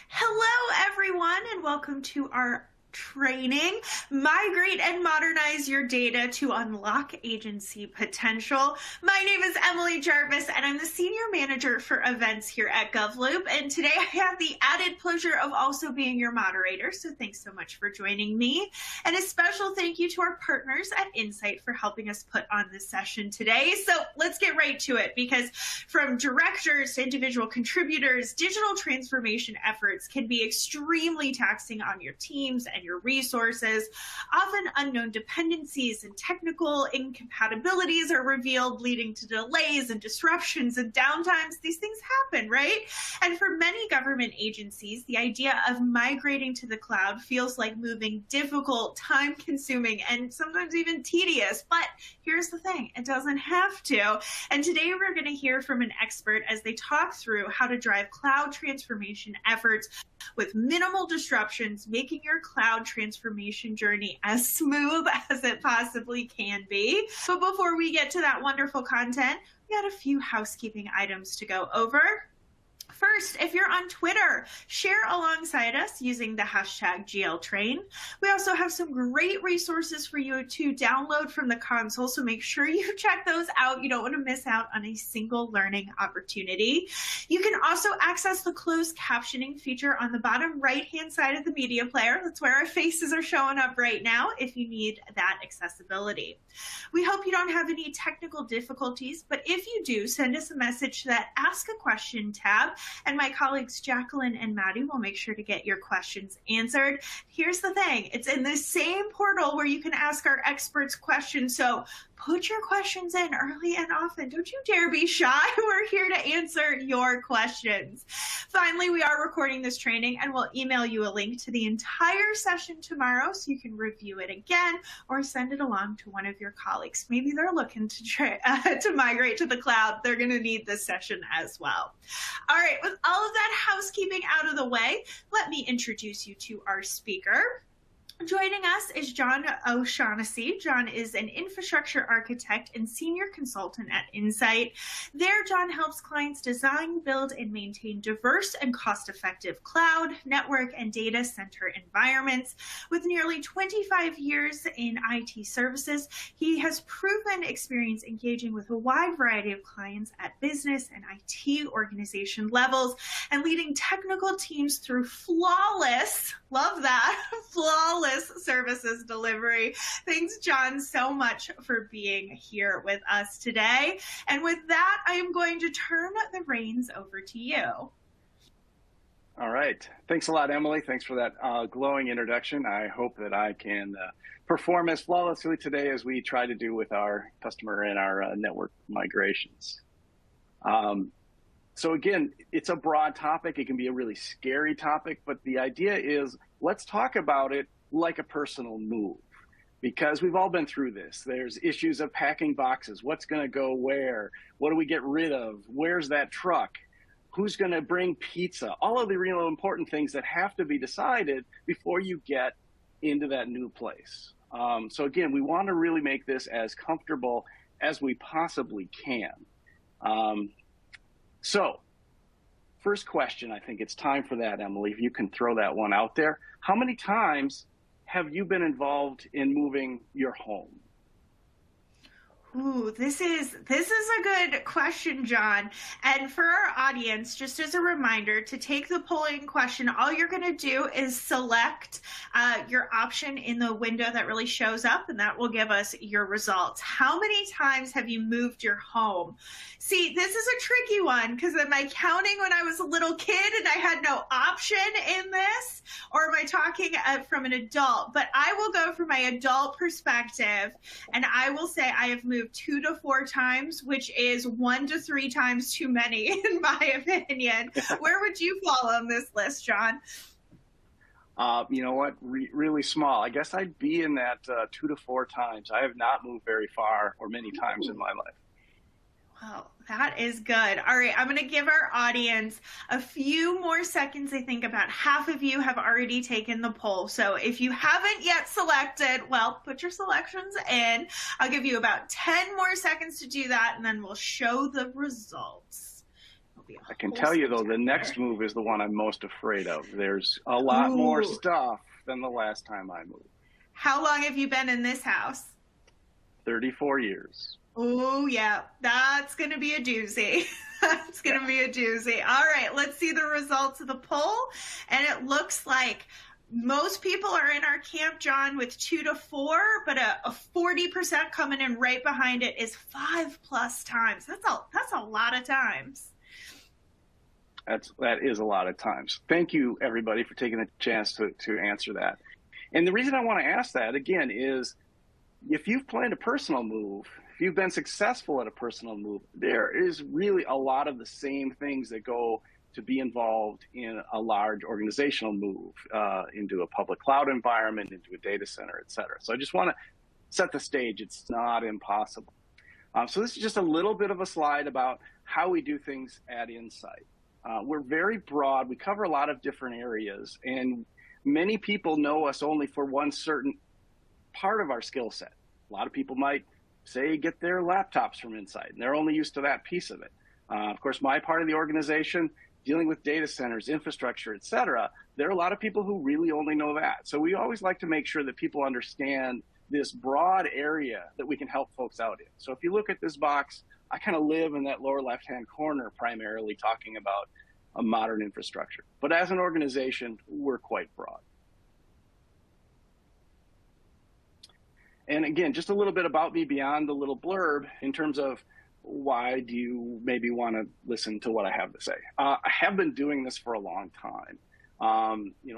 Hello, everyone, and welcome to our training, Migrate and Modernize Your Data to Unlock Agency Potential. My name is Emily Jarvis, and I'm the Senior Manager for Events here at GovLoop. And today I have the added pleasure of also being your moderator, so thanks so much for joining me. And a special thank you to our partners at Insight for helping us put on this session today. So let's get right to it, because from directors to individual contributors, digital transformation efforts can be extremely taxing on your teams and your resources. Often unknown dependencies and technical incompatibilities are revealed, leading to delays and disruptions and downtimes. These things happen, right? And for many government agencies, the idea of migrating to the cloud feels like moving difficult, time-consuming, and sometimes even tedious. But here's the thing, it doesn't have to. And today we're going to hear from an expert as they talk through how to drive cloud transformation efforts with minimal disruptions, making your cloud transformation journey as smooth as it possibly can be. But before we get to that wonderful content, we got a few housekeeping items to go over. First, if you're on Twitter, share alongside us using the hashtag GLTrain. We also have some great resources for you to download from the console, so make sure you check those out. You don't want to miss out on a single learning opportunity. You can also access the closed captioning feature on the bottom right-hand side of the media player. That's where our faces are showing up right now if you need that accessibility. We hope you don't have any technical difficulties, but if you do, send us a message to that Ask a Question tab, and my colleagues Jacqueline and Maddie will make sure to get your questions answered. Here's the thing, it's in the same portal where you can ask our experts questions, so put your questions in early and often. Don't you dare be shy. We're here to answer your questions. Finally, we are recording this training, and we'll email you a link to the entire session tomorrow so you can review it again or send it along to one of your colleagues. Maybe they're looking to migrate to the cloud. They're going to need this session as well. All right, with all of that housekeeping out of the way, let me introduce you to our speaker. Joining us is John O'Shaughnessy. John is an infrastructure architect and senior consultant at Insight. There, John helps clients design, build, and maintain diverse and cost-effective cloud, network, and data center environments. With nearly 25 years in IT services, he has proven experience engaging with a wide variety of clients at business and IT organization levels and leading technical teams through flawless, love that, flawless services delivery. Thanks, John, so much for being here with us today. And with that, I am going to turn the reins over to you. All right. Thanks a lot, Emily. Thanks for that glowing introduction. I hope that I can perform as flawlessly today as we try to do with our customer and our network migrations. So again, it's a broad topic. It can be a really scary topic, but the idea is let's talk about it like a personal move, because we've all been through this. There's issues of packing boxes. What's going to go where? What do we get rid of? Where's that truck? Who's going to bring pizza? All of the real important things that have to be decided before you get into that new place. So again, we want to really make this as comfortable as we possibly can. So first question, I think it's time for that, Emily, if you can throw that one out there. How many times have you been involved in moving your home? Ooh, this is a good question, John. And for our audience, just as a reminder, to take the polling question, all you're going to do is select your option in the window that really shows up, and that will give us your results. How many times have you moved your home? See, this is a tricky one, because am I counting when I was a little kid and I had no option in this, or am I talking from an adult? But I will go from my adult perspective, and I will say I have moved 2 to 4 times, which is 1 to 3 times too many, in my opinion. Where would you fall on this list, John? You know what? Really small. I guess I'd be in that 2 to 4 times. I have not moved very far or many times in my life. Wow, that is good. All right, I'm going to give our audience a few more seconds. I think about half of you have already taken the poll. So if you haven't yet selected, well, put your selections in. I'll give you about 10 more seconds to do that, and then we'll show the results. be a I can whole tell you, though, the spectacular. next move is the one I'm most afraid of. There's a lot more Ooh. stuff than the last time I moved. How long have you been in this house? 34 years. Oh, yeah, that's going to be a doozy. That's going to be a doozy. All right, let's see the results of the poll. And it looks like most people are in our camp, John, with 2 to 4, but a 40% coming in right behind it is 5+ times. That's a lot of times. That is a lot of times. Thank you, everybody, for taking the chance to answer that. And the reason I want to ask that, again, is if you've planned a personal move, if you've been successful at a personal move, there is really a lot of the same things that go to be involved in a large organizational move into a public cloud environment, into a data center, et cetera. So I just want to set the stage. It's not impossible. So this is just a little bit of a slide about how we do things at Insight. We're very broad. We cover a lot of different areas, and many people know us only for one certain part of our skill set. A lot of people might say get their laptops from Insight, and they're only used to that piece of it. Of course, my part of the organization, dealing with data centers, infrastructure, et cetera, there are a lot of people who really only know that. So we always like to make sure that people understand this broad area that we can help folks out in. So if you look at this box, I kind of live in that lower left-hand corner, primarily talking about a modern infrastructure. But as an organization, we're quite broad. And again, just a little bit about me beyond the little blurb in terms of why do you maybe want to listen to what I have to say. I have been doing this for a long time.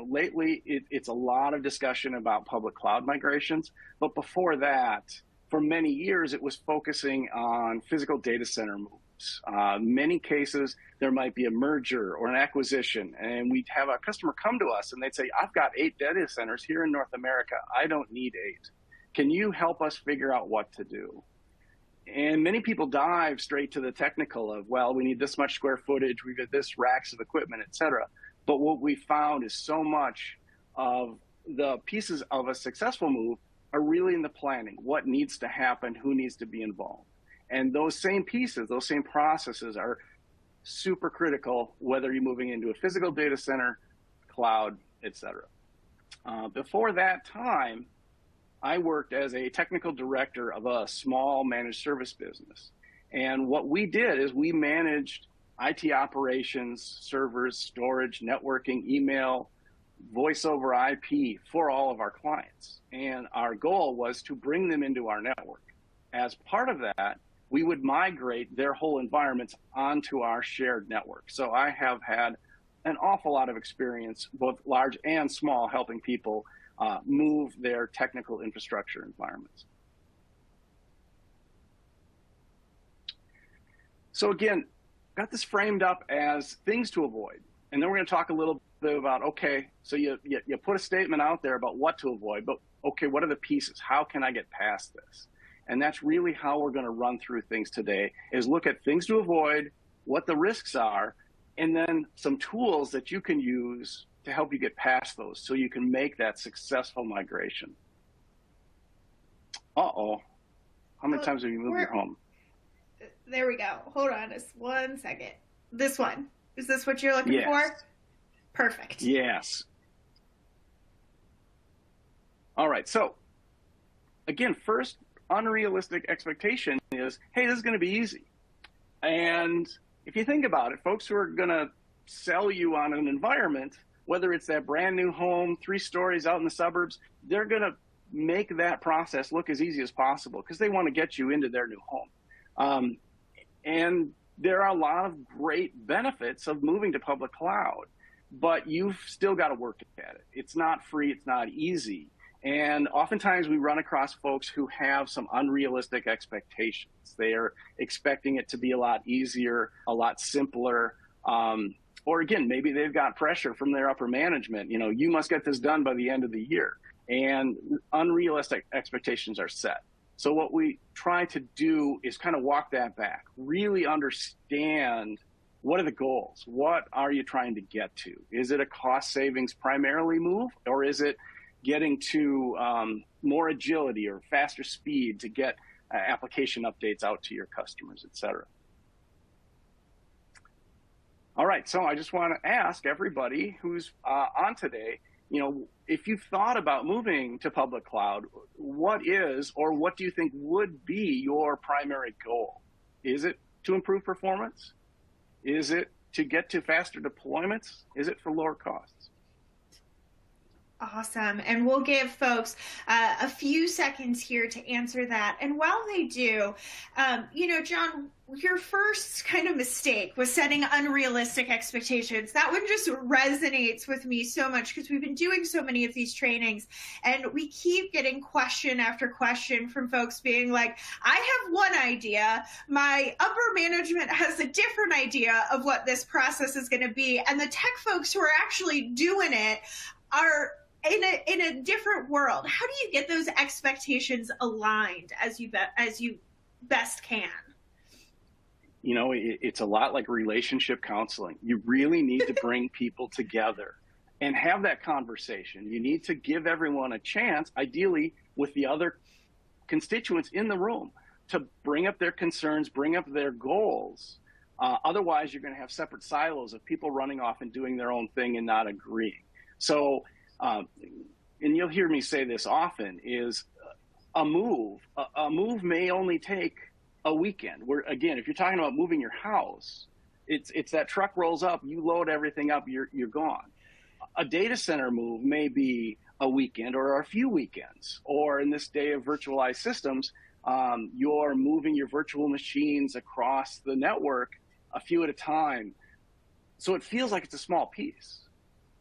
Lately it's a lot of discussion about public cloud migrations, but before that, for many years, it was focusing on physical data center moves. Many cases, there might be a merger or an acquisition, and we'd have a customer come to us and they'd say, I've got 8 data centers here in North America. I don't need 8. Can you help us figure out what to do? And many people dive straight to the technical of, well, we need this much square footage, we've got this racks of equipment, et cetera. But what we found is so much of the pieces of a successful move are really in the planning. What needs to happen, who needs to be involved. And those same pieces, those same processes are super critical, whether you're moving into a physical data center, cloud, et cetera. Before that time, I worked as a technical director of a small managed service business. And what we did is we managed IT operations, servers, storage, networking, email, voice over IP for all of our clients. And our goal was to bring them into our network. As part of that, we would migrate their whole environments onto our shared network. So I have had an awful lot of experience, both large and small, helping people move their technical infrastructure environments. So again, got this framed up as things to avoid. And then we're going to talk a little bit about, okay, so you put a statement out there about what to avoid, but okay, what are the pieces? How can I get past this? And that's really how we're going to run through things today, is look at things to avoid, what the risks are, and then some tools that you can use to help you get past those so you can make that successful migration. Uh-oh. How many times have you moved your home? There we go. Hold on just 1 second. This one. Is this what you're looking for? Perfect. Yes. All right. So again, first unrealistic expectation is, hey, this is going to be easy. And if you think about it, folks who are going to sell you on an environment, whether it's that brand new home, 3 stories out in the suburbs, they're going to make that process look as easy as possible because they want to get you into their new home. And there are a lot of great benefits of moving to public cloud, but you've still got to work at it. It's not free. It's not easy. And oftentimes we run across folks who have some unrealistic expectations. They are expecting it to be a lot easier, a lot simpler. Or again, maybe they've got pressure from their upper management. You know, you must get this done by the end of the year. And unrealistic expectations are set. So what we try to do is kind of walk that back, really understand what are the goals? What are you trying to get to? Is it a cost savings primarily move, or is it getting to more agility or faster speed to get application updates out to your customers, et cetera? All right, so I just want to ask everybody who's on today, if you've thought about moving to public cloud, what is or what do you think would be your primary goal? Is it to improve performance? Is it to get to faster deployments? Is it for lower costs? Awesome. And we'll give folks a few seconds here to answer that. And while they do, John, your first kind of mistake was setting unrealistic expectations. That one just resonates with me so much because we've been doing so many of these trainings and we keep getting question after question from folks being like, I have one idea, my upper management has a different idea of what this process is going to be. And the tech folks who are actually doing it are in a different world. How do you get those expectations aligned as you best can? It's a lot like relationship counseling. You really need to bring people together and have that conversation. You need to give everyone a chance, ideally with the other constituents in the room, to bring up their concerns, bring up their goals. Otherwise, you're going to have separate silos of people running off and doing their own thing and not agreeing. So, and you'll hear me say this often, is a move may only take a weekend. Where, again, if you're talking about moving your house, it's that truck rolls up, you load everything up, you're gone. A data center move may be a weekend or a few weekends, or in this day of virtualized systems, you're moving your virtual machines across the network a few at a time. So it feels like it's a small piece.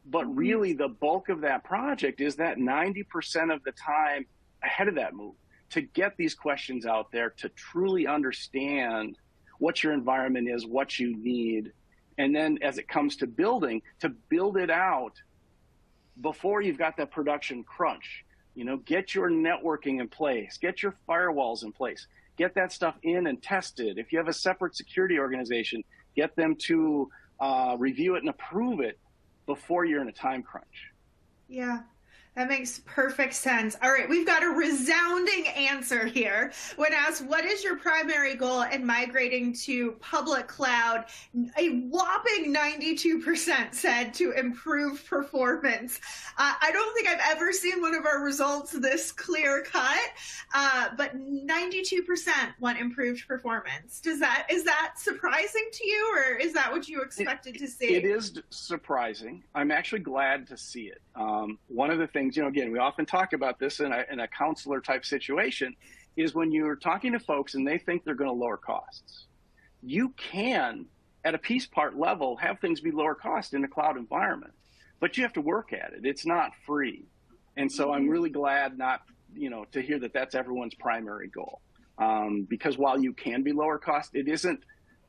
But really, the bulk of that project is that 90% of the time ahead of that move to get these questions out there, to truly understand what your environment is, what you need. And then as it comes to building, to build it out before you've got that production crunch. Get your networking in place, get your firewalls in place, get that stuff in and tested. If you have a separate security organization, get them to review it and approve it before you're in a time crunch. Yeah, that makes perfect sense. All right, we've got a resounding answer here. When asked, what is your primary goal in migrating to public cloud? A whopping 92% said to improve performance. I don't think I've ever seen one of our results this clear cut, but 92% want improved performance. Is that surprising to you, or is that what you expected to see? It is surprising. I'm actually glad to see it. One of the things, again, we often talk about this in a counselor type situation, is when you're talking to folks and they think they're going to lower costs. You can, at a piece part level, have things be lower cost in a cloud environment, but you have to work at it. It's not free. And so I'm really glad to hear that that's everyone's primary goal. Because while you can be lower cost, it isn't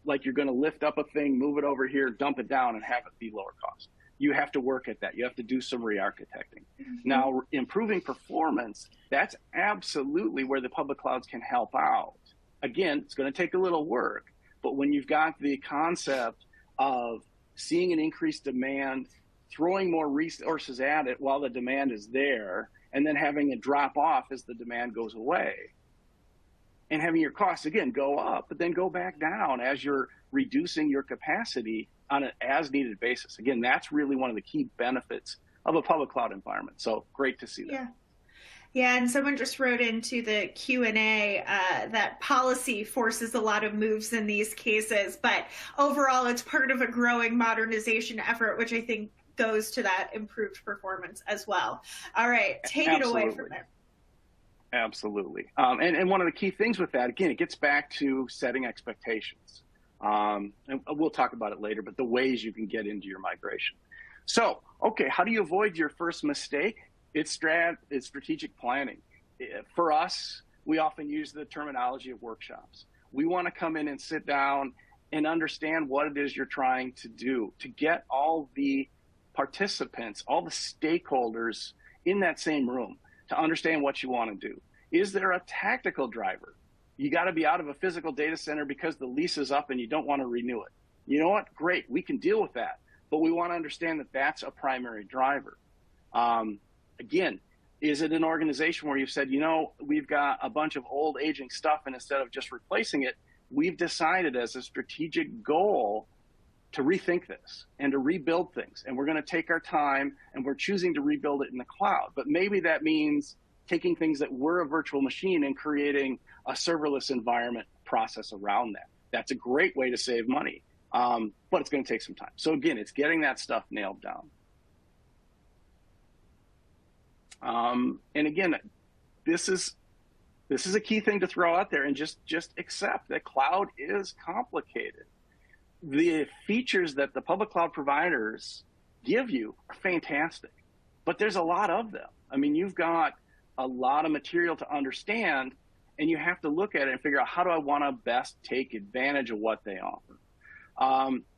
like you're going to lift up a thing, move it over here, dump it down, and have it be lower cost. You have to work at that. You have to do some re-architecting. Now, improving performance, that's absolutely where the public clouds can help out. Again, it's going to take a little work, but when you've got the concept of seeing an increased demand, throwing more resources at it while the demand is there, and then having it drop off as the demand goes away, and having your costs, again, go up, but then go back down as you're reducing your capacity on an as-needed basis. Again, that's really one of the key benefits of a public cloud environment. So great to see that. Yeah, and someone just wrote into the Q&A that policy forces a lot of moves in these cases, but overall it's part of a growing modernization effort, which I think goes to that improved performance as well. All right, take it away from there. Absolutely. And one of the key things with that, again, it gets back to setting expectations. And we'll talk about it later, but the ways you can get into your migration. So, okay, how do you avoid your first mistake? It's strategic planning. For us, we often use the terminology of workshops. We want to come in and sit down and understand what it is you're trying to do, to get all the participants, all the stakeholders in that same room to understand what you want to do. Is there a tactical driver? You got to be out of a physical data center because the lease is up and you don't want to renew it. You know what? Great, we can deal with that. But we want to understand that that's a primary driver. Again, is it an organization where you've said, we've got a bunch of old aging stuff, and instead of just replacing it, we've decided as a strategic goal to rethink this and to rebuild things. And we're going to take our time, and we're choosing to rebuild it in the cloud. But maybe that means taking things that were a virtual machine and creating a serverless environment process around that. That's a great way to save money, but it's going to take some time. So again, it's getting that stuff nailed down. And again, this is a key thing to throw out there, and just accept that cloud is complicated. The features that the public cloud providers give you are fantastic, but there's a lot of them. I mean, you've got a lot of material to understand, and you have to look at it and figure out, how do I want to best take advantage of what they offer?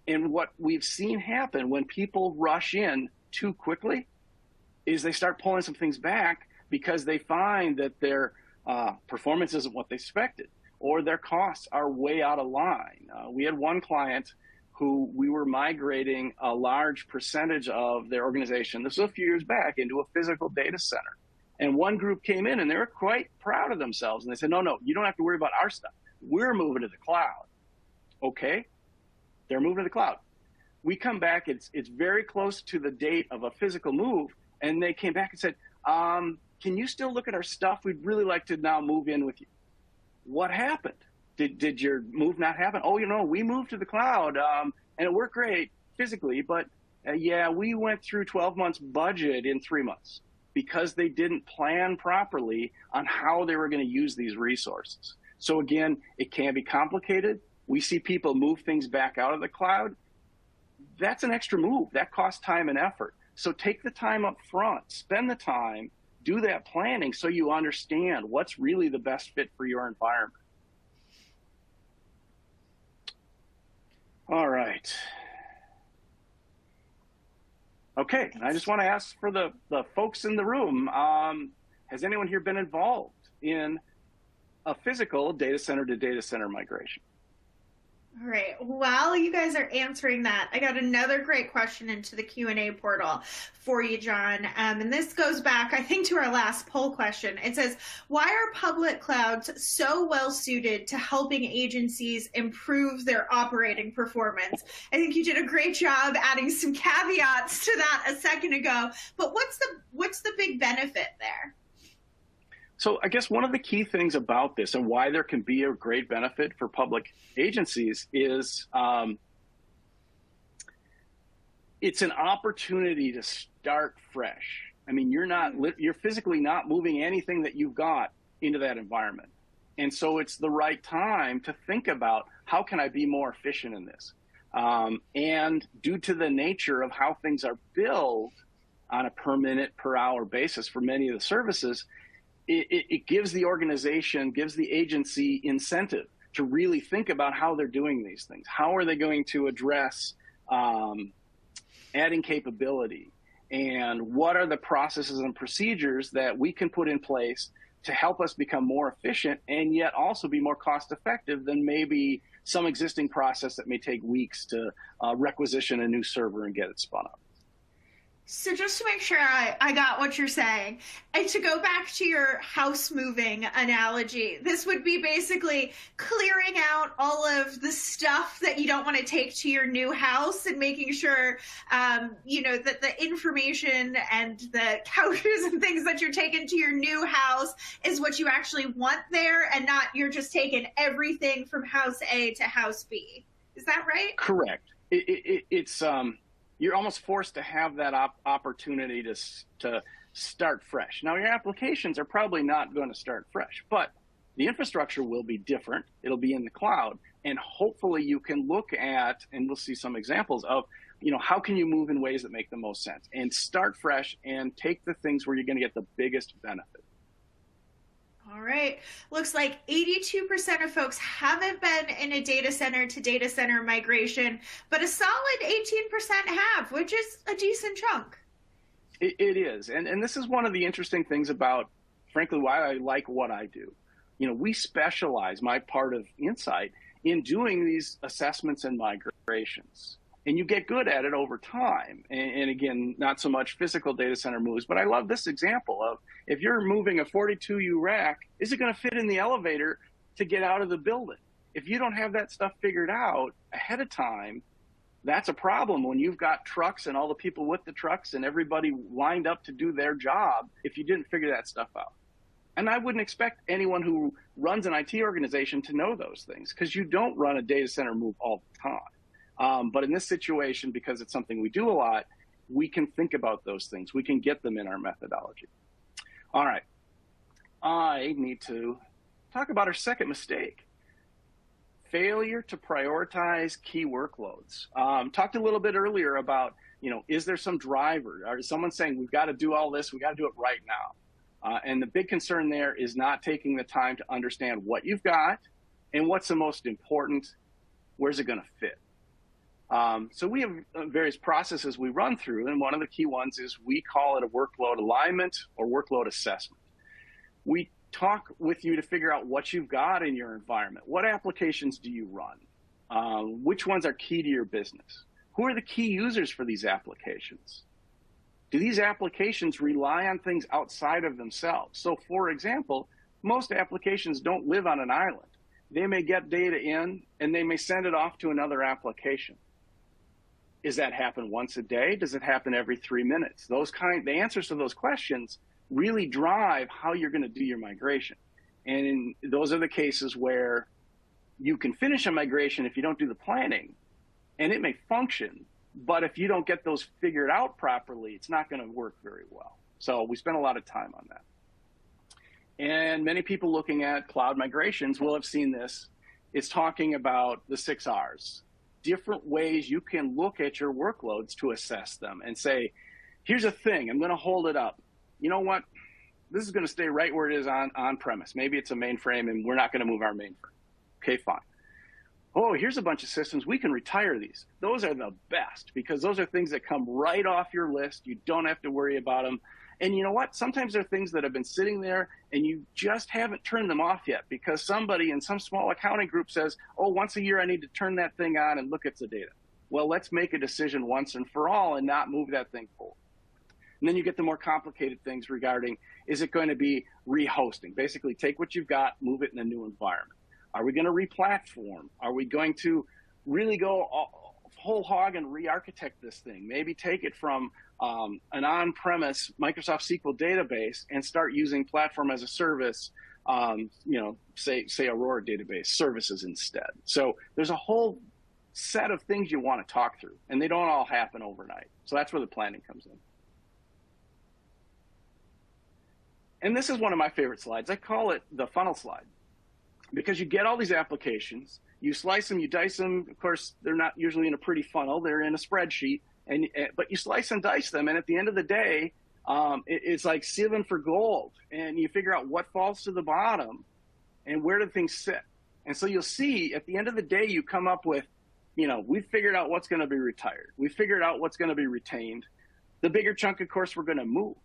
And what we've seen happen when people rush in too quickly is they start pulling some things back because they find that their performance isn't what they expected, or their costs are way out of line. We had one client who we were migrating a large percentage of their organization, this was a few years back, into a physical data center. And one group came in and they were quite proud of themselves. And they said, no, you don't have to worry about our stuff. We're moving to the cloud. Okay, they're moving to the cloud. We come back, it's very close to the date of a physical move. And they came back and said, can you still look at our stuff? We'd really like to now move in with you. What happened? Did your move not happen? Oh, we moved to the cloud, and it worked great physically, but yeah, we went through 12 months budget in 3 months because they didn't plan properly on how they were going to use these resources. So again, it can be complicated. We see people move things back out of the cloud. That's an extra move. That costs time and effort. So take the time up front, spend the time, do that planning so you understand what's really the best fit for your environment. All right. Okay, and I just want to ask for the folks in the room, has anyone here been involved in a physical data center to data center migration? All right, while you guys are answering that, I got another great question into the Q&A portal for you, John. And this goes back, I think, to our last poll question. It says, why are public clouds so well suited to helping agencies improve their operating performance? I think you did a great job adding some caveats to that a second ago, but what's the big benefit there? So I guess one of the key things about this and why there can be a great benefit for public agencies is it's an opportunity to start fresh. I mean, you're physically not moving anything that you've got into that environment. And so it's the right time to think about, how can I be more efficient in this? And due to the nature of how things are billed on a per minute, per hour basis for many of the services, it gives the organization, gives the agency incentive to really think about how they're doing these things. How are they going to address adding capability? And what are the processes and procedures that we can put in place to help us become more efficient and yet also be more cost effective than maybe some existing process that may take weeks to requisition a new server and get it spun up? So just to make sure I got what you're saying, and to go back to your house moving analogy, this would be basically clearing out all of the stuff that you don't want to take to your new house and making sure, that the information and the couches and things that you're taking to your new house is what you actually want there, and not you're just taking everything from house A to house B. Is that right? Correct. It's you're almost forced to have that opportunity to start fresh. Now, your applications are probably not going to start fresh, but the infrastructure will be different. It'll be in the cloud, and hopefully you can look at, and we'll see some examples of, how can you move in ways that make the most sense and start fresh and take the things where you're going to get the biggest benefit. All right. Looks like 82% of folks haven't been in a data center to data center migration, but a solid 18% have, which is a decent chunk. It is. And this is one of the interesting things about, frankly, why I like what I do. We specialize, my part of Insight, in doing these assessments and migrations. And you get good at it over time. And again, not so much physical data center moves, but I love this example of, if you're moving a 42U rack, is it going to fit in the elevator to get out of the building? If you don't have that stuff figured out ahead of time, That's a problem when you've got trucks and all the people with the trucks and everybody lined up to do their job if you didn't figure that stuff out. And I wouldn't expect anyone who runs an IT organization to know those things, because you don't run a data center move all the time. But in this situation, because it's something we do a lot, we can think about those things. We can get them in our methodology. All right. I need to talk about our second mistake. Failure to prioritize key workloads. Talked a little bit earlier about, is there some driver? Or is someone saying, we've got to do all this, we got to do it right now? And the big concern there is not taking the time to understand what you've got and what's the most important, where's it going to fit? So we have various processes we run through, and one of the key ones is we call it a workload alignment or workload assessment. We talk with you to figure out what you've got in your environment. What applications do you run? Which ones are key to your business? Who are the key users for these applications? Do these applications rely on things outside of themselves? So for example, most applications don't live on an island. They may get data in and they may send it off to another application. Does that happen once a day? Does it happen every 3 minutes? The answers to those questions really drive how you're going to do your migration. And those are the cases where you can finish a migration if you don't do the planning, and it may function, but if you don't get those figured out properly, it's not going to work very well. So we spend a lot of time on that. And many people looking at cloud migrations will have seen this. It's talking about the 6 R's. Different ways you can look at your workloads to assess them and say, here's a thing, I'm going to hold it up. You know what? This is going to stay right where it is on premise. Maybe it's a mainframe and we're not going to move our mainframe. Okay, fine. Oh, here's a bunch of systems. We can retire these. Those are the best because those are things that come right off your list. You don't have to worry about them. And you know what? Sometimes they're things that have been sitting there and you just haven't turned them off yet because somebody in some small accounting group says, oh, once a year I need to turn that thing on and look at the data. Well, let's make a decision once and for all and not move that thing forward. And then you get the more complicated things regarding, is it going to be rehosting? Basically, take what you've got, move it in a new environment. Are we going to re-platform? Are we going to really go whole hog and re-architect this thing? Maybe take it from an on-premise Microsoft SQL database and start using platform as a service, say Aurora database services instead. So there's a whole set of things you want to talk through, and they don't all happen overnight. So that's where the planning comes in. And this is one of my favorite slides. I call it the funnel slide because you get all these applications, you slice them, you dice them. Of course, they're not usually in a pretty funnel. They're in a spreadsheet, but you slice and dice them. And at the end of the day, it's like sieving for gold. And you figure out what falls to the bottom and where do things sit. And so you'll see at the end of the day, you come up with, we've figured out what's going to be retired. We figured out what's going to be retained. The bigger chunk, of course, we're going to move.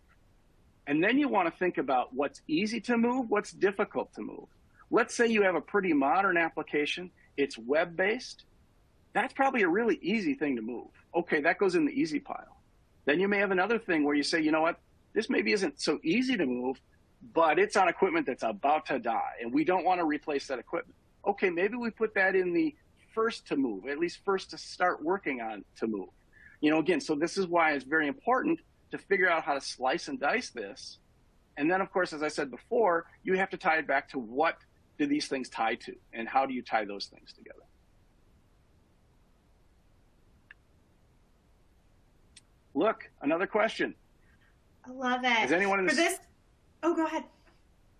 And then you want to think about what's easy to move, what's difficult to move. Let's say you have a pretty modern application. It's web-based. That's probably a really easy thing to move. Okay, that goes in the easy pile. Then you may have another thing where you say, you know what, this maybe isn't so easy to move, but it's on equipment that's about to die, and we don't want to replace that equipment. Okay, maybe we put that in the first to move, at least first to start working on to move. Again, so this is why it's very important to figure out how to slice and dice this. And then, of course, as I said before, you have to tie it back to what do these things tie to, and how do you tie those things together? Look, another question. I love it. Is anyone in this? Oh, go ahead.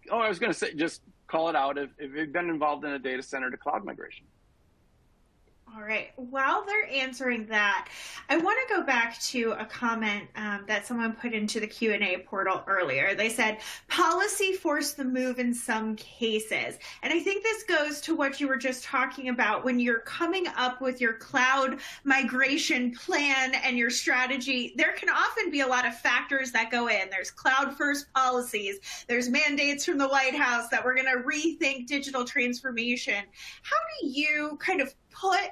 Oh, I was going to say, just call it out if you've been involved in a data center to cloud migration. All right. While they're answering that, I want to go back to a comment that someone put into the Q&A portal earlier. They said, policy forced the move in some cases. And I think this goes to what you were just talking about when you're coming up with your cloud migration plan and your strategy. There can often be a lot of factors that go in. There's cloud first policies. There's mandates from the White House that we're going to rethink digital transformation. How do you kind of put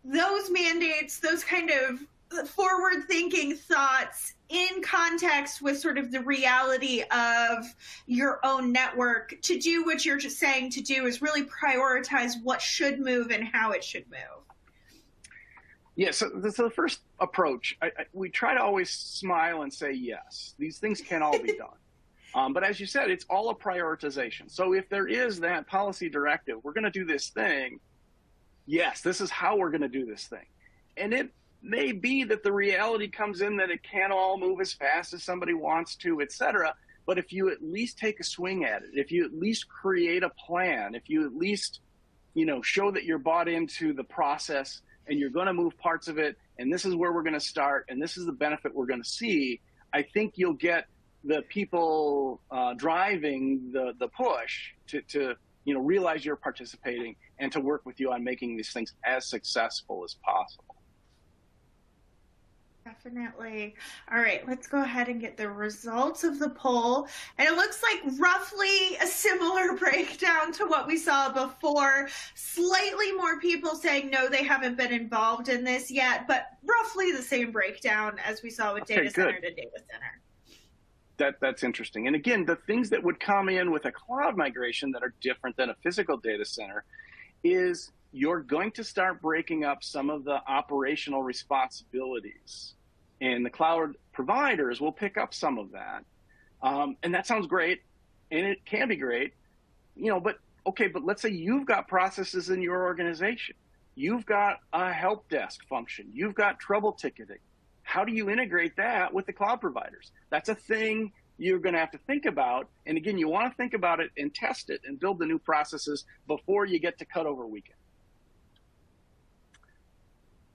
those mandates, those kind of forward-thinking thoughts in context with sort of the reality of your own network to do what you're just saying to do is really prioritize what should move and how it should move? Yeah, so the first approach, we try to always smile and say yes. These things can all be done. But as you said, it's all a prioritization. So if there is that policy directive, we're going to do this thing, yes, this is how we're going to do this thing. And it may be that the reality comes in that it can't all move as fast as somebody wants to, et cetera. But if you at least take a swing at it, if you at least create a plan, if you at least, show that you're bought into the process and you're going to move parts of it, and this is where we're going to start, and this is the benefit we're going to see, I think you'll get the people driving the push to realize you're participating and to work with you on making these things as successful as possible. Definitely. All right, let's go ahead and get the results of the poll. And it looks like roughly a similar breakdown to what we saw before. Slightly more people saying no, they haven't been involved in this yet, but roughly the same breakdown as we saw with data center to data center. That's interesting. And again, the things that would come in with a cloud migration that are different than a physical data center is you're going to start breaking up some of the operational responsibilities. And the cloud providers will pick up some of that. And that sounds great, and it can be great, but let's say you've got processes in your organization. You've got a help desk function. You've got trouble ticketing. How do you integrate that with the cloud providers? That's a thing you're going to have to think about. And again, you want to think about it and test it and build the new processes before you get to cutover weekend.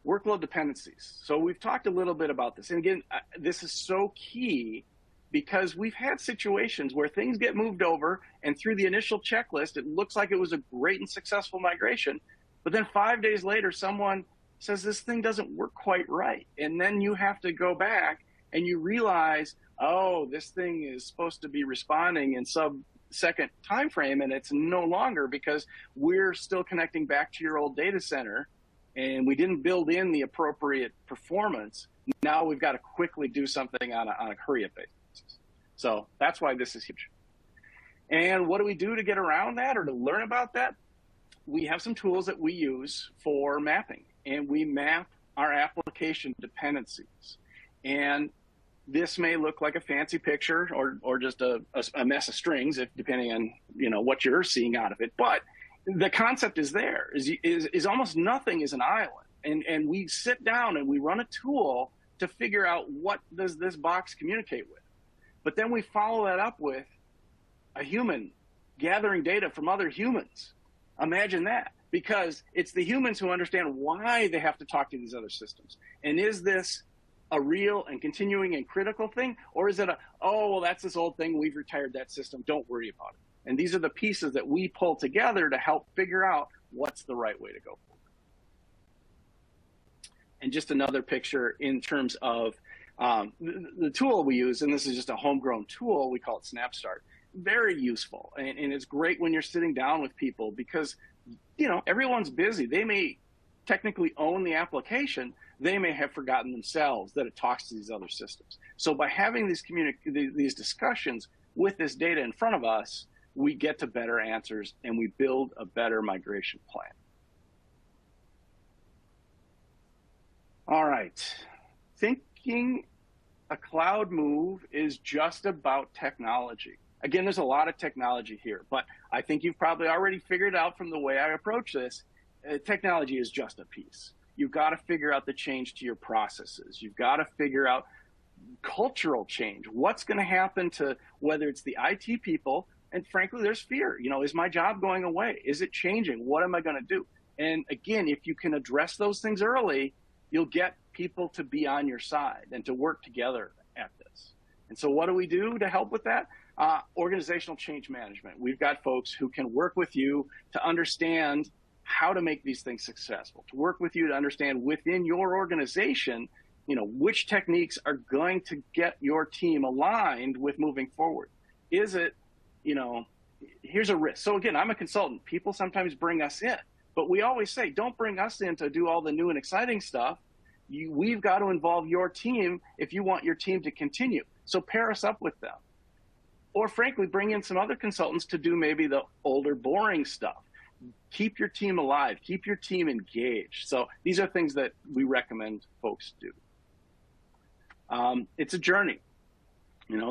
Workload dependencies. So we've talked a little bit about this. And again, this is so key because we've had situations where things get moved over and through the initial checklist, it looks like it was a great and successful migration. But then 5 days later, someone says this thing doesn't work quite right. And then you have to go back and you realize, oh, this thing is supposed to be responding in sub-second time frame, and it's no longer because we're still connecting back to your old data center and we didn't build in the appropriate performance. Now we've got to quickly do something on a hurry-up basis. So that's why this is huge. And what do we do to get around that or to learn about that? We have some tools that we use for mapping, and we map our application dependencies. And this may look like a fancy picture or just a mess of strings, depending on what you're seeing out of it. But the concept is there, is almost nothing is an island. And we sit down and we run a tool to figure out what does this box communicate with. But then we follow that up with a human gathering data from other humans. Imagine that, because it's the humans who understand why they have to talk to these other systems. And is this a real and continuing and critical thing? Or is it that's this old thing, we've retired that system, don't worry about it. And these are the pieces that we pull together to help figure out what's the right way to go forward. And just another picture in terms of the tool we use, and this is just a homegrown tool, we call it Snapstart. Very useful, and it's great when you're sitting down with people because, everyone's busy. They may technically own the application. They may have forgotten themselves that it talks to these other systems. So by having these discussions with this data in front of us, we get to better answers and we build a better migration plan. All right. Thinking a cloud move is just about technology. Again, there's a lot of technology here, but I think you've probably already figured out from the way I approach this, technology is just a piece. You've got to figure out the change to your processes. You've got to figure out cultural change. What's going to happen to whether it's the IT people, and frankly, there's fear. Is my job going away? Is it changing? What am I going to do? And again, if you can address those things early, you'll get people to be on your side and to work together at this. And so what do we do to help with that? Organizational change management. We've got folks who can work with you to understand how to make these things successful, to work with you to understand within your organization, which techniques are going to get your team aligned with moving forward. Is it, here's a risk. So again, I'm a consultant. People sometimes bring us in, but we always say, don't bring us in to do all the new and exciting stuff. We've got to involve your team if you want your team to continue. So pair us up with them. Or frankly, bring in some other consultants to do maybe the older, boring stuff. keep your team alive, keep your team engaged. So these are things that we recommend folks do. It's a journey.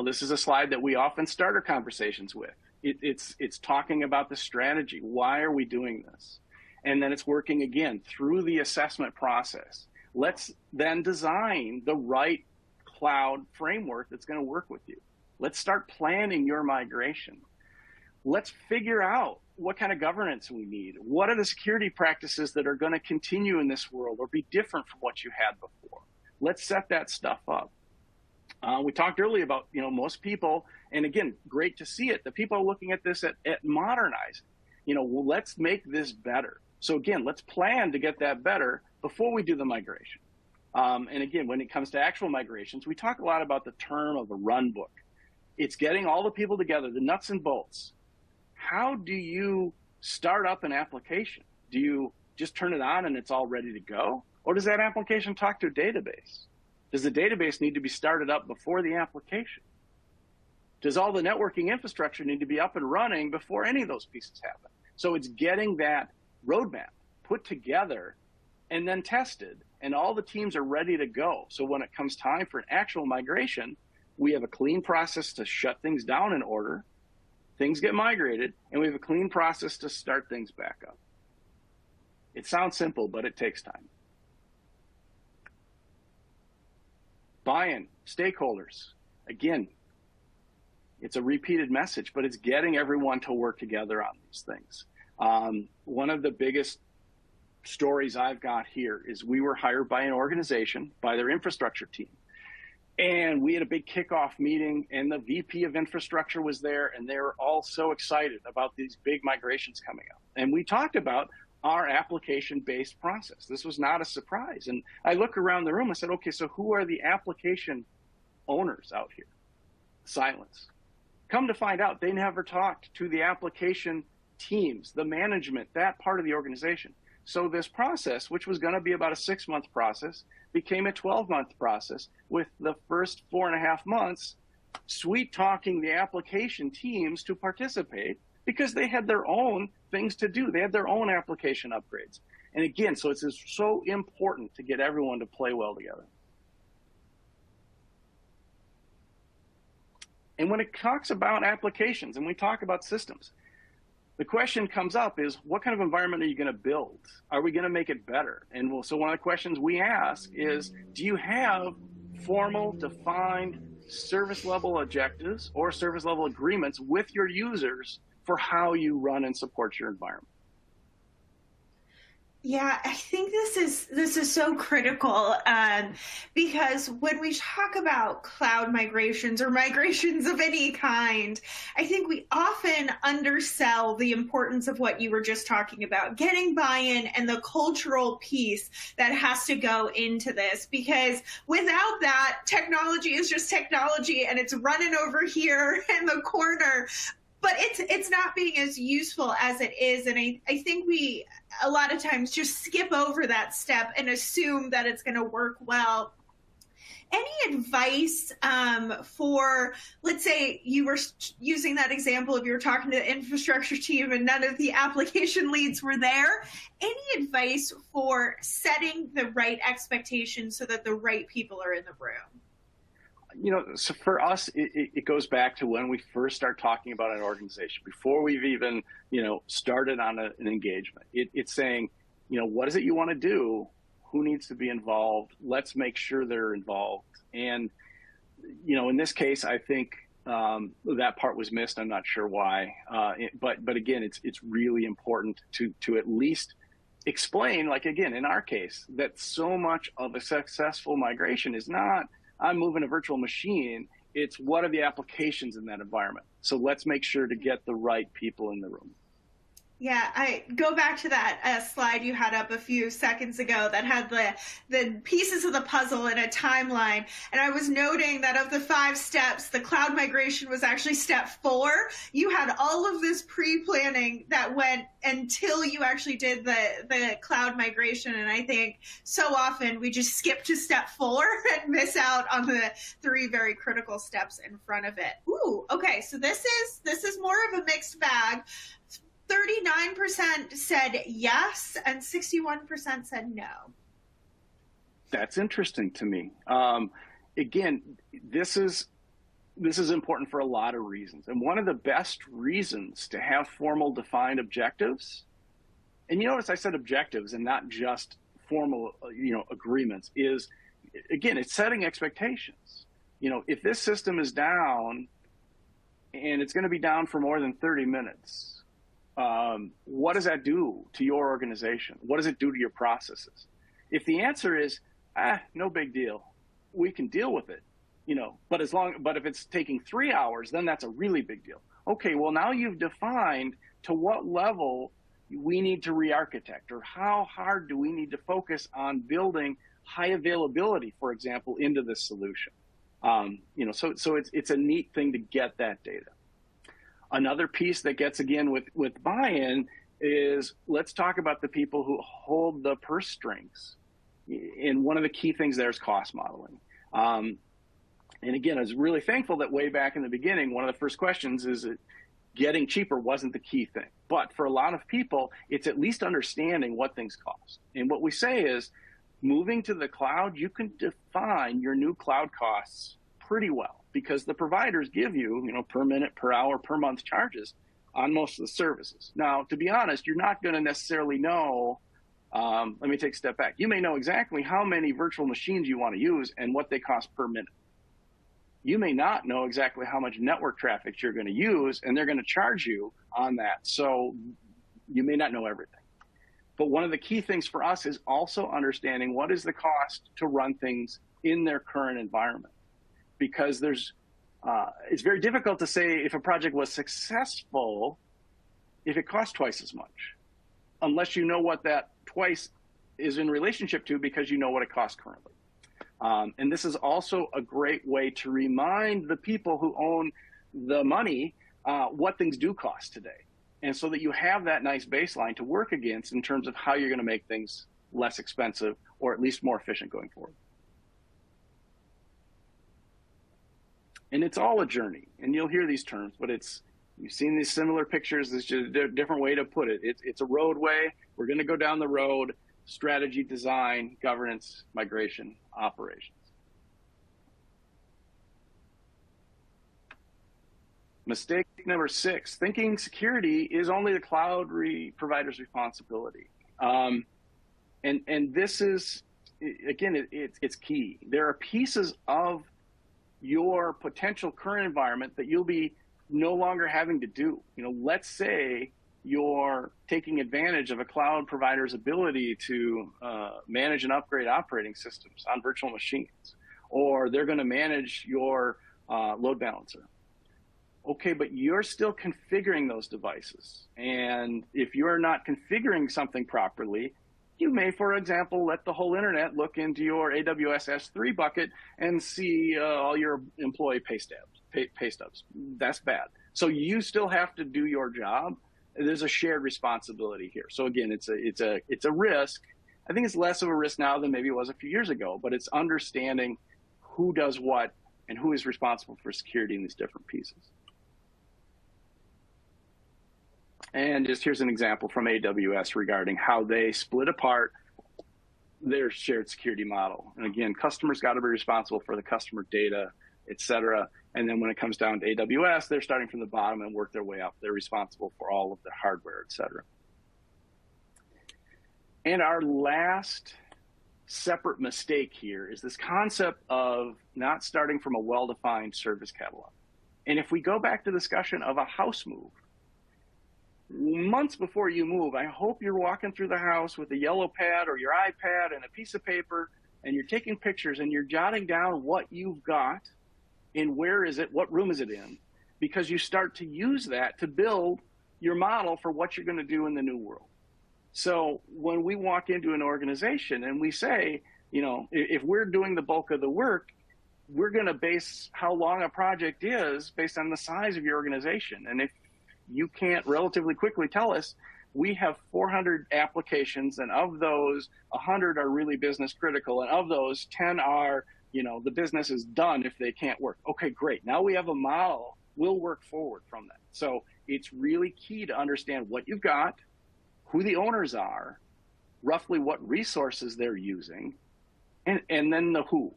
This is a slide that we often start our conversations with. It's talking about the strategy. Why are we doing this? And then it's working again through the assessment process. Let's then design the right cloud framework that's going to work with you. Let's start planning your migration. Let's figure out what kind of governance we need. What are the security practices that are going to continue in this world or be different from what you had before? Let's set that stuff up. We talked earlier about, most people, and again, great to see it. The people are looking at this at Modernize. Let's make this better. So again, let's plan to get that better before we do the migration. And again, when it comes to actual migrations, we talk a lot about the term of a run book. It's getting all the people together, the nuts and bolts. How do you start up an application? Do you just turn it on and it's all ready to go? Or does that application talk to a database? Does the database need to be started up before the application? Does all the networking infrastructure need to be up and running before any of those pieces happen? So it's getting that roadmap put together and then tested, and all the teams are ready to go. So when it comes time for an actual migration, we have a clean process to shut things down in order, things get migrated, and we have a clean process to start things back up. It sounds simple, but it takes time. Buy-in, stakeholders. Again, it's a repeated message, but it's getting everyone to work together on these things. One of the biggest stories I've got here is we were hired by an organization, by their infrastructure team. And we had a big kickoff meeting, and the VP of infrastructure was there, and they were all so excited about these big migrations coming up. And we talked about our application-based process. This was not a surprise. And I look around the room, I said, okay, so who are the application owners out here? Silence. Come to find out, they never talked to the application teams, the management, that part of the organization. So this process, which was going to be about a 6-month process, became a 12-month process, with the first 4.5 months sweet talking the application teams to participate, because they had their own things to do. They had their own application upgrades. And again, so it's so important to get everyone to play well together. And when it talks about applications and we talk about systems, the question comes up is, what kind of environment are you going to build? Are we going to make it better? And so one of the questions we ask is, do you have formal, defined service level objectives or service level agreements with your users for how you run and support your environment? Yeah, I think this is so critical, because when we talk about cloud migrations or migrations of any kind, I think we often undersell the importance of what you were just talking about, getting buy-in and the cultural piece that has to go into this, because without that, technology is just technology and it's running over here in the corner. But it's not being as useful as it is. And I think we, a lot of times, just skip over that step and assume that it's going to work well. Any advice for, let's say you were using that example of you were talking to the infrastructure team and none of the application leads were there. Any advice for setting the right expectations so that the right people are in the room? So for us, it goes back to when we first start talking about an organization, before we've even, started on an engagement. It's saying, what is it you want to do? Who needs to be involved? Let's make sure they're involved. And, in this case, I think that part was missed. I'm not sure why. But again, it's really important to at least explain, like, again, in our case, that so much of a successful migration is not, I'm moving a virtual machine. It's what are the applications in that environment? So let's make sure to get the right people in the room. Yeah, I go back to that slide you had up a few seconds ago that had the pieces of the puzzle in a timeline. And I was noting that of the 5 steps, the cloud migration was actually step 4. You had all of this pre-planning that went until you actually did the cloud migration. And I think so often we just skip to step 4 and miss out on the 3 very critical steps in front of it. Ooh, okay, so this is more of a mixed bag. 39% said yes, and 61% said no. That's interesting to me. Again, this is important for a lot of reasons. And one of the best reasons to have formal defined objectives, and you notice I said objectives and not just formal, agreements, is, again, it's setting expectations. If this system is down and it's going to be down for more than 30 minutes, what does that do to your organization? What does it do to your processes? If the answer is, no big deal, we can deal with it, but if it's taking 3 hours, then that's a really big deal. Okay, well, now you've defined to what level we need to re-architect, or how hard do we need to focus on building high availability, for example, into this solution. So it's a neat thing to get that data. Another piece that gets, again, with buy-in is, let's talk about the people who hold the purse strings. And one of the key things there is cost modeling. And again, I was really thankful that way back in the beginning, one of the first questions is that getting cheaper wasn't the key thing. But for a lot of people, it's at least understanding what things cost. And what we say is, moving to the cloud, you can define your new cloud costs pretty well, because the providers give you, per minute, per hour, per month charges on most of the services. Now, to be honest, you're not going to necessarily know. Let me take a step back. You may know exactly how many virtual machines you want to use and what they cost per minute. You may not know exactly how much network traffic you're going to use, and they're going to charge you on that. So you may not know everything. But one of the key things for us is also understanding what is the cost to run things in their current environment. Because it's very difficult to say if a project was successful if it costs twice as much, unless you know what that twice is in relationship to, because you know what it costs currently. And this is also a great way to remind the people who own the money what things do cost today. And so that you have that nice baseline to work against in terms of how you're going to make things less expensive, or at least more efficient going forward. And it's all a journey. And you'll hear these terms, but you've seen these similar pictures. It's just a different way to put it. It's a roadway. We're going to go down the road: strategy, design, governance, migration, operations. Mistake number 6, thinking security is only the cloud provider's responsibility. And this is, again, it's key. There are pieces of your potential current environment that you'll be no longer having to do. Let's say you're taking advantage of a cloud provider's ability to manage and upgrade operating systems on virtual machines, or they're going to manage your load balancer. Okay, but you're still configuring those devices. And if you're not configuring something properly, you may, for example, let the whole internet look into your AWS S3 bucket and see all your employee pay stubs. That's bad. So you still have to do your job. There's a shared responsibility here. So again, it's a risk. I think it's less of a risk now than maybe it was a few years ago, but it's understanding who does what and who is responsible for security in these different pieces. And just here's an example from AWS regarding how they split apart their shared security model. And again, customers got to be responsible for the customer data, et cetera. And then when it comes down to AWS, they're starting from the bottom and work their way up. They're responsible for all of the hardware, et cetera. And our last separate mistake here is this concept of not starting from a well-defined service catalog. And if we go back to the discussion of a house move, months before you move, I hope you're walking through the house with a yellow pad or your iPad and a piece of paper, and you're taking pictures and you're jotting down what you've got and where is it, what room is it in, because you start to use that to build your model for what you're going to do in the new world. So when we walk into an organization and we say, if we're doing the bulk of the work, we're going to base how long a project is based on the size of your organization. And if you can't relatively quickly tell us, we have 400 applications, and of those, 100 are really business critical, and of those, 10 are, the business is done if they can't work. Okay, great. Now we have a model. We'll work forward from that. So it's really key to understand what you've got, who the owners are, roughly what resources they're using, and then the who.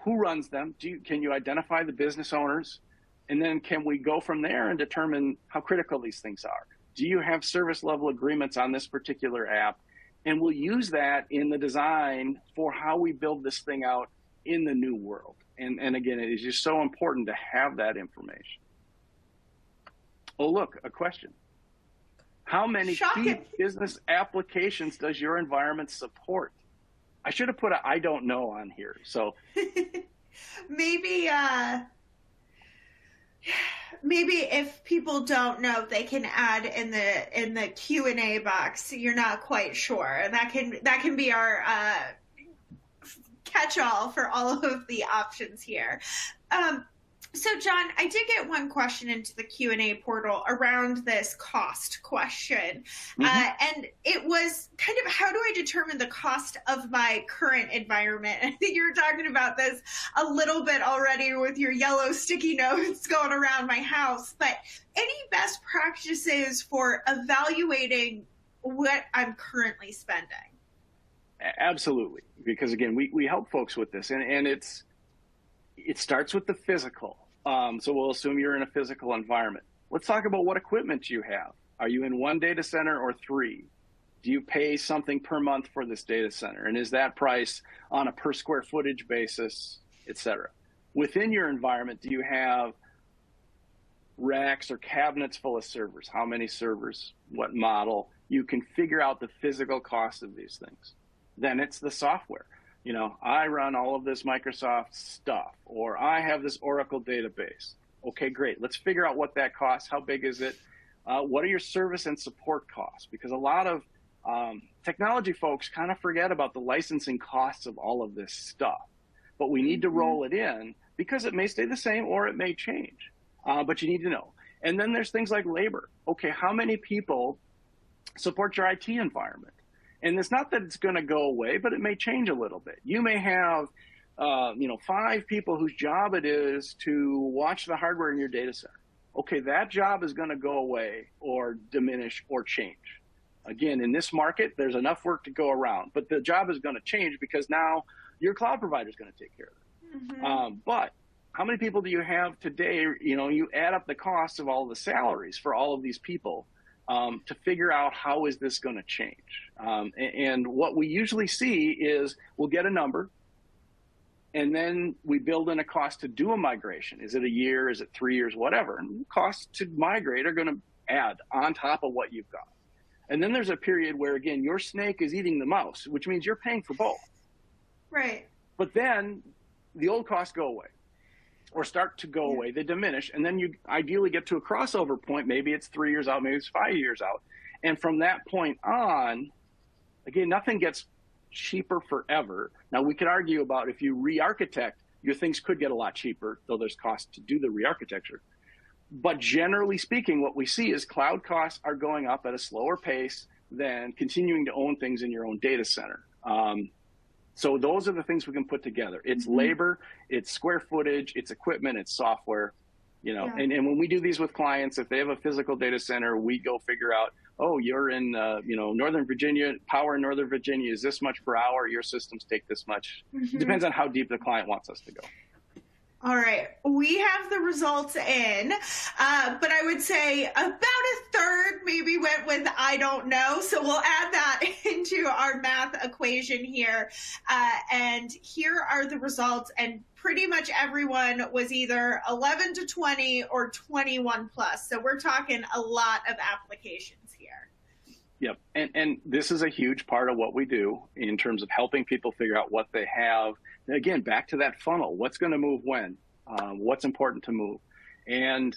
Who runs them? Can you identify the business owners? And then can we go from there and determine how critical these things are? Do you have service level agreements on this particular app? And we'll use that in the design for how we build this thing out in the new world. And again, it is just so important to have that information. Oh, look, a question. How many key business applications does your environment support? I should have put a I don't know on here. So maybe if people don't know, they can add in the Q&A box. You're not quite sure. That can be our catch-all for all of the options here. So John, I did get one question into the Q&A portal around this cost question. And it was kind of, how do I determine the cost of my current environment? I think you were talking about this a little bit already with your yellow sticky notes going around my house, but any best practices for evaluating what I'm currently spending? Absolutely. Because again, we help folks with this, and it starts with the physical. So we'll assume you're in a physical environment. Let's talk about what equipment you have. Are you in one data center or three? Do you pay something per month for this data center? And is that price on a per square footage basis, et cetera? Within your environment, do you have racks or cabinets full of servers? How many servers? What model? You can figure out the physical cost of these things. Then it's the software. You know, I run all of this Microsoft stuff, or I have this Oracle database. Okay, great. Let's figure out what that costs. How big is it? What are your service and support costs? Because a lot of technology folks kind of forget about the licensing costs of all of this stuff. But we need to roll it in because it may stay the same or it may change. But you need to know. And then there's things like labor. Okay, how many people support your IT environment? And it's not that it's going to go away, but it may change a little bit. You may have, 5 people whose job it is to watch the hardware in your data center. Okay, that job is going to go away or diminish or change. Again, in this market, there's enough work to go around, but the job is going to change because now your cloud provider is going to take care of it. But how many people do you have today? You know, you add up the costs of all the salaries for all of these people. To figure out how is this going to change. And what we usually see is we'll get a number, and then we build in a cost to do a migration. Is it a year? Is it 3 years? Whatever. And costs to migrate are going to add on top of what you've got. And then there's a period where, again, your snake is eating the mouse, which means you're paying for both. Right. But then the old costs go away. Or start to go away, they diminish, and then you ideally get to a crossover point. Maybe it's 3 years out, maybe it's 5 years out. And from that point on, again, nothing gets cheaper forever. Now, we could argue about if you re-architect, your things could get a lot cheaper, though there's cost to do the re-architecture. But generally speaking, what we see is cloud costs are going up at a slower pace than continuing to own things in your own data center. So those are the things we can put together. It's labor, it's square footage, it's equipment, it's software, and when we do these with clients, if they have a physical data center, we go figure out, oh, you're in, Northern Virginia, power in Northern Virginia is this much per hour. Your systems take this much. Depends on how deep the client wants us to go. All right, we have the results in, but I would say about a third maybe went with I don't know. So we'll add that into our math equation here. And here are the results. And pretty much everyone was either 11 to 20 or 21 plus. So we're talking a lot of applications here. Yep, and this is a huge part of what we do in terms of helping people figure out what they have. Again, back to that funnel, what's going to move when, what's important to move. And,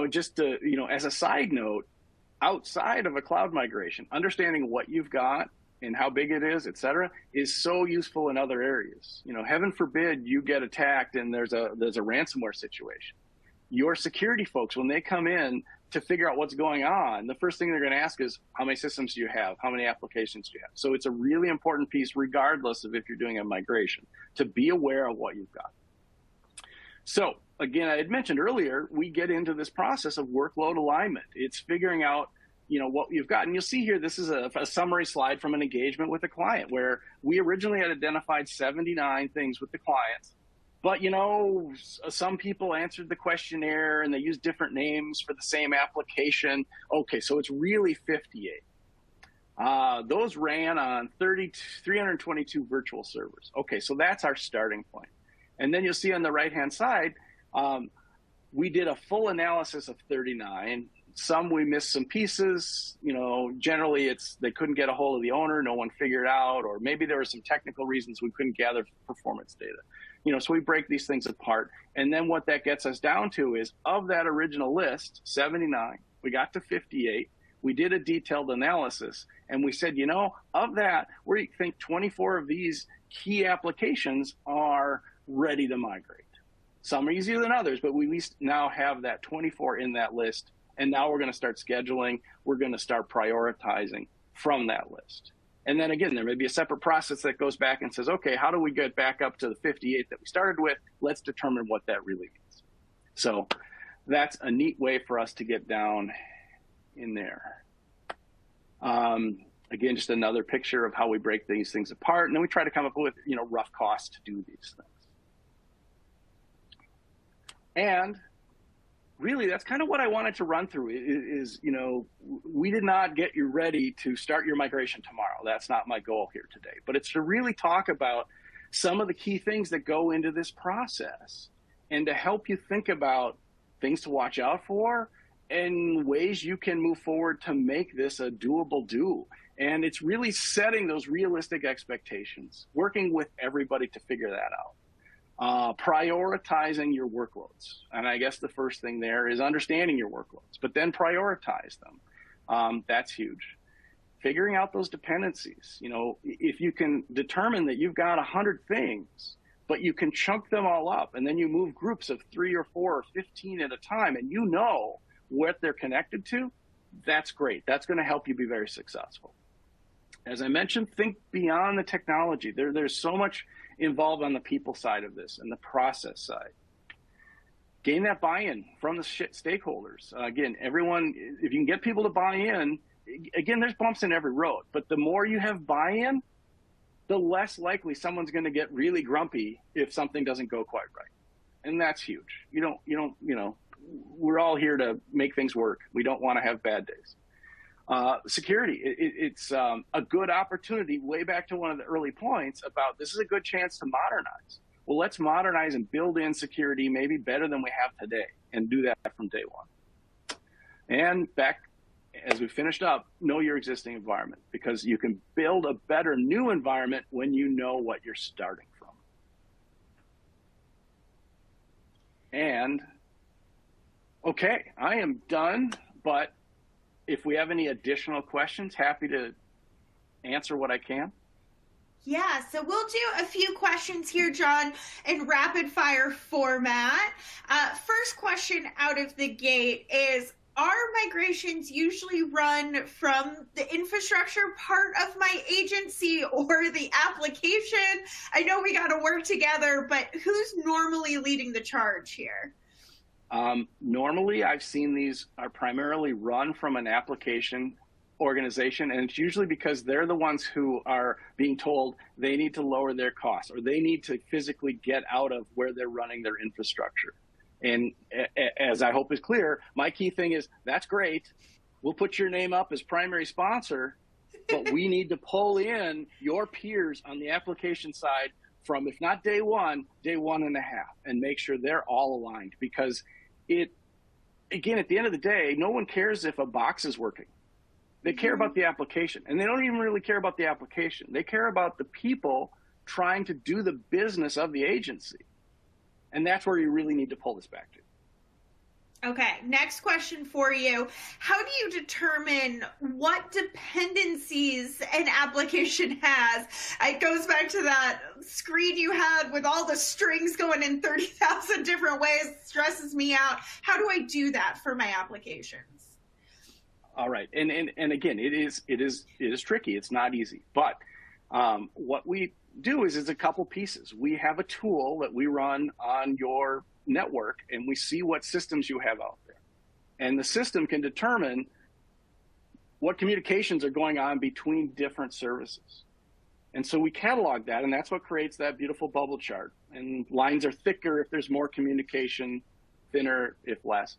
just to, as a side note, outside of a cloud migration, understanding what you've got and how big it is, et cetera, is so useful in other areas. Heaven forbid you get attacked and there's a ransomware situation. Your security folks, when they come in to figure out what's going on, the first thing they're going to ask is, how many systems do you have? How many applications do you have? So it's a really important piece, regardless of if you're doing a migration, to be aware of what you've got. So again, I had mentioned earlier, we get into this process of workload alignment. It's figuring out, what you've got. And you'll see here, this is a summary slide from an engagement with a client where we originally had identified 79 things with the clients. But, some people answered the questionnaire and they used different names for the same application. Okay, so it's really 58. Those ran on 322 virtual servers. Okay, so that's our starting point. And then you'll see on the right-hand side, we did a full analysis of 39. Some we missed some pieces. Generally they couldn't get a hold of the owner, no one figured out, or maybe there were some technical reasons we couldn't gather performance data. So we break these things apart. And then what that gets us down to is, of that original list, 79, we got to 58. We did a detailed analysis, and we said, of that, we think 24 of these key applications are ready to migrate. Some are easier than others, but we at least now have that 24 in that list. And now we're going to start scheduling. We're going to start prioritizing from that list. And then again, there may be a separate process that goes back and says, okay, how do we get back up to the 58 that we started with? Let's determine what that really means. So that's a neat way for us to get down in there. Again, just another picture of how we break these things apart. And then we try to come up with, rough costs to do these things. And really, that's kind of what I wanted to run through is, we did not get you ready to start your migration tomorrow. That's not my goal here today. But it's to really talk about some of the key things that go into this process and to help you think about things to watch out for and ways you can move forward to make this a doable do. And it's really setting those realistic expectations, working with everybody to figure that out. Prioritizing your workloads. And I guess the first thing there is understanding your workloads, but then prioritize them. That's huge. Figuring out those dependencies. If you can determine that you've got 100 things, but you can chunk them all up, and then you move groups of 3 or 4 or 15 at a time, and what they're connected to, that's great. That's going to help you be very successful. As I mentioned, think beyond the technology. There's so much involved on the people side of this and the process side. Gain that buy-in from the stakeholders. Again, everyone, if you can get people to buy in, again, there's bumps in every road, but the more you have buy-in, the less likely someone's going to get really grumpy if something doesn't go quite right. And that's huge. We're all here to make things work. We don't want to have bad days. Security, it's a good opportunity, way back to one of the early points about this is a good chance to modernize. Well, let's modernize and build in security maybe better than we have today and do that from day one. And back, as we finished up, know your existing environment, because you can build a better new environment when you know what you're starting from. And, okay, I am done, but if we have any additional questions, happy to answer what I can. Yeah, so we'll do a few questions here, John, in rapid fire format. First question out of the gate is, are migrations usually run from the infrastructure part of my agency or the application? I know we got to work together, but who's normally leading the charge here? Normally, I've seen these are primarily run from an application organization, and it's usually because they're the ones who are being told they need to lower their costs or they need to physically get out of where they're running their infrastructure. And as I hope is clear, my key thing is, that's great. We'll put your name up as primary sponsor, but we need to pull in your peers on the application side from, if not day one and a half, and make sure they're all aligned. Because again, at the end of the day, no one cares if a box is working. They care about the application, and they don't even really care about the application. They care about the people trying to do the business of the agency. And that's where you really need to pull this back to. Okay, next question for you. How do you determine what dependencies an application has? It goes back to that screen you had with all the strings going in 30,000 different ways. It stresses me out. How do I do that for my applications? All right, and again, it is tricky. It's not easy. But what we do is a couple pieces. We have a tool that we run on your network, and we see what systems you have out there. And the system can determine what communications are going on between different services. And so we catalog that, and that's what creates that beautiful bubble chart. And lines are thicker if there's more communication, thinner if less.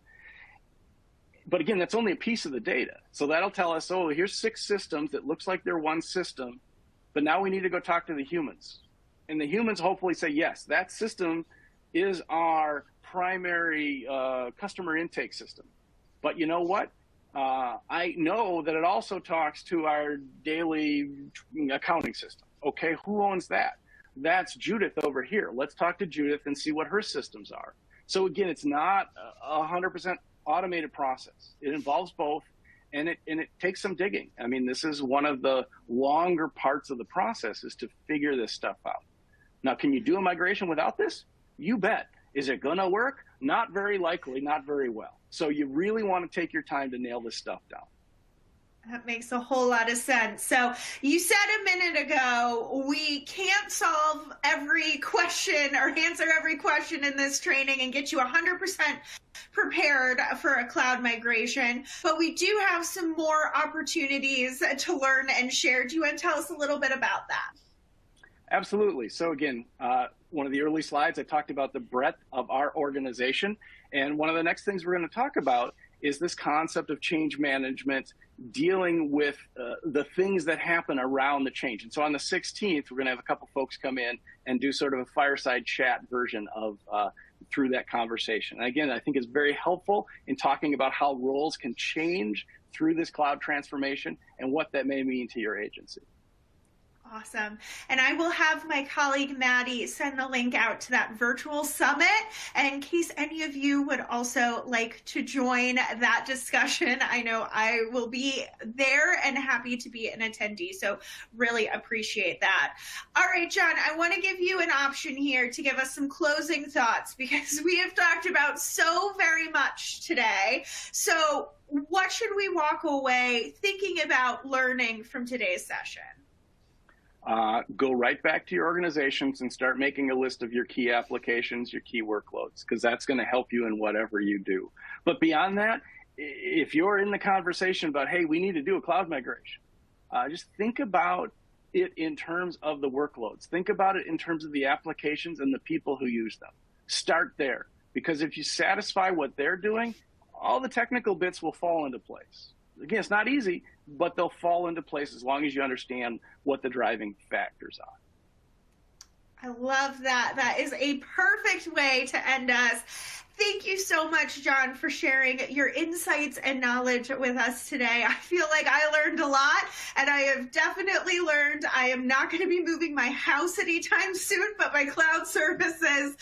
But again, that's only a piece of the data. So that'll tell us, oh, here's 6 systems that looks like they're one system, but now we need to go talk to the humans. And the humans hopefully say, yes, that system is our primary customer intake system. But you know what? I know that it also talks to our daily accounting system. Okay, who owns that? That's Judith over here. Let's talk to Judith and see what her systems are. So again, it's not a 100% automated process. It involves both, and it takes some digging. I mean, this is one of the longer parts of the process, is to figure this stuff out. Now, can you do a migration without this? You bet. Is it going to work? Not very likely, not very well. So you really want to take your time to nail this stuff down. That makes a whole lot of sense. So you said a minute ago, we can't solve every question or answer every question in this training and get you 100% prepared for a cloud migration, but we do have some more opportunities to learn and share. Do you want to tell us a little bit about that? Absolutely. So again, one of the early slides, I talked about the breadth of our organization. And one of the next things we're going to talk about is this concept of change management, dealing with the things that happen around the change. And so on the 16th, we're going to have a couple folks come in and do sort of a fireside chat version of through that conversation. And again, I think it's very helpful in talking about how roles can change through this cloud transformation and what that may mean to your agency. Awesome. And I will have my colleague Maddie send the link out to that virtual summit. And in case any of you would also like to join that discussion, I know I will be there and happy to be an attendee. So really appreciate that. All right, John, I want to give you an option here to give us some closing thoughts, because we have talked about so very much today. So what should we walk away thinking about learning from today's session? Go right back to your organizations and start making a list of your key applications, your key workloads, because that's going to help you in whatever you do. But beyond that, if you're in the conversation about, hey, we need to do a cloud migration, just think about it in terms of the workloads. Think about it in terms of the applications and the people who use them. Start there, because if you satisfy what they're doing, all the technical bits will fall into place. Again, it's not easy, but they'll fall into place as long as you understand what the driving factors are. I love that. That is a perfect way to end us. Thank you so much, John, for sharing your insights and knowledge with us today. I feel like I learned a lot, and I have definitely learned I am not going to be moving my house anytime soon, but my cloud services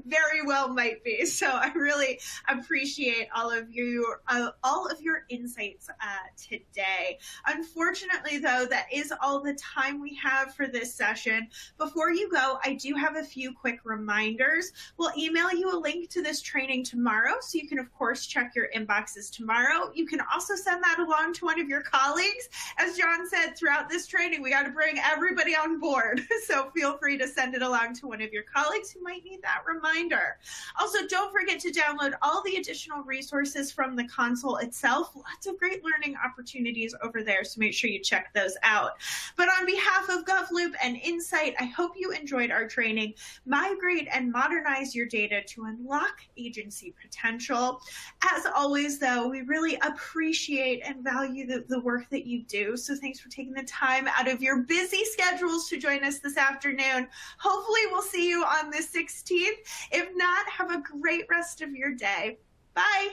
very well might be. So I really appreciate all of your insights today. Unfortunately, though, that is all the time we have for this session. Before you go, I do have a few quick reminders. We'll email you a link to this training tomorrow, so you can of course check your inboxes tomorrow. You can also send that along to one of your colleagues. As John said, throughout this training, we got to bring everybody on board. So feel free to send it along to one of your colleagues who might need that reminder. Also, don't forget to download all the additional resources from the console itself. Lots of great learning opportunities over there, so make sure you check those out. But on behalf of GovLoop and Insight, I hope you enjoyed our training, Migrate and Modernize Your Data to Unlock Agency Potential. As always, though, we really appreciate and value the work that you do. So thanks for taking the time out of your busy schedules to join us this afternoon. Hopefully we'll see you on the 16th. If not, have a great rest of your day. Bye.